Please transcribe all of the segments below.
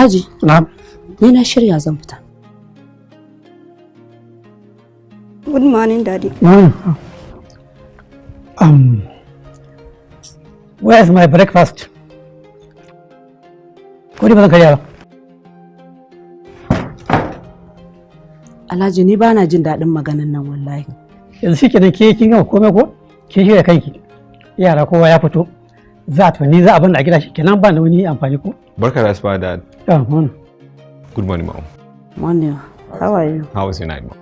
Alhaji. Na'am. Ni na shirya zan fita. Good morning, Daddy. Where is my breakfast? Ko ba zan karya ba? Alhaji ni bana jin daɗin maganan nan wallahi. Yanzu shi kenan ke kin gama komai ko? Kin shirya kanki. Yara kowa ya fito. Za ta ni za a bani a gida shi kenan ba na wani amfani ko? Barka da asuba, Dad. Good morning, Mom. Morning. How are you? How was your night, Mom?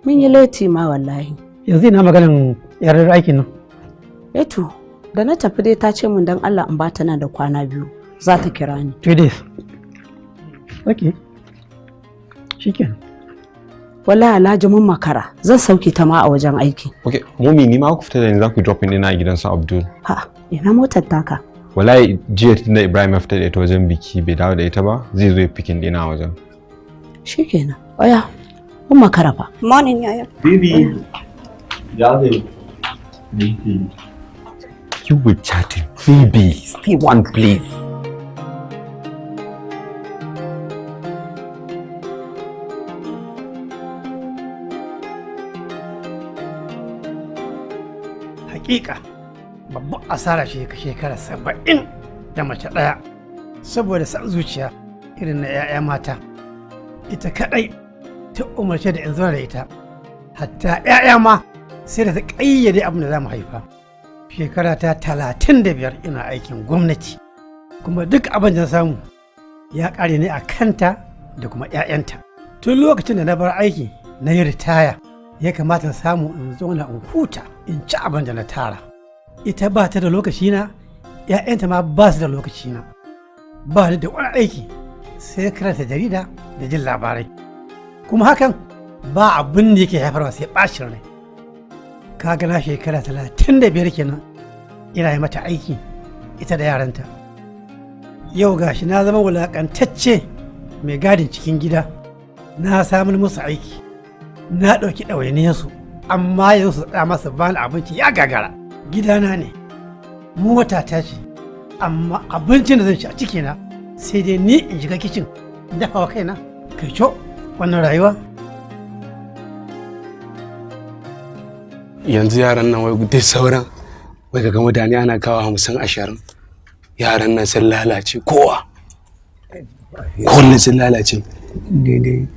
Mun yi lati ma wallahi. Yanzu ina maganin yarar aikin nan. Eto, da na tafi dai ta ce mun dan Allah in ba ta nan da kwana 2 za ta kira ni. 2 days. Okay. Shikenan. Wallahi Alhaji mun makara. Zan sauke ta ma a wajen aiki. Okay, Mommy, ni ma ku fita da ni za ku drop in ina a gidan su Abdul. Ha, ina motar taka. Wallahi jiya tunda Ibrahim ya fita da ita wajen biki bai dawo da ita ba, zai zo ya pikin dina a wajen. Shikenan. Oya, mun makara fa. Morning, Yaya. Baby. Baby. You were chatting. Baby, stay one place. Hakika babban asara ce ka shekara 70 da mace ɗaya saboda san zuciya irin na 'ya'ya mata. Ita kadai ta umarce da in zauna da ita, hatta 'ya'ya ma sai da ta ƙayyade abin da za mu haifa. Shekara ta 35 ina aikin gwamnati, kuma duk abin da na samu ya ƙare ne a kanta da kuma 'ya'yanta. Tun lokacin da na bar aiki na yi ritaya, ya kamata na samu in zauna in huta in ci abin da na tara. Ita ba ta da lokaci na, 'ya'yanta ma ba su da lokaci na. Ba ni da wani aiki sai karanta jarida da jin labarai, kuma hakan ba abin da yake haifarwa sai ɓacin rai. Kaga na shekara 35 kenan ina yi mata aiki ita da yaranta. Yau gashi na zama wulakantacce mai gadin cikin gida, na samun musu aiki, na ɗauki ɗawainiyarsu, amma yanzu su ɗa masa bani abinci ya gagara. Gidana ne, mota ta ce, amma abincin da zan ci a cikina sai dai ni in shiga kicin in dafa wa kaina. Kai co wannan rayuwa. Yanzu yaran nan wai duk sauran wai ga mutane ana kawo 50-20, yaran nan sun lalace kowa kullum sun lalace. Daidai.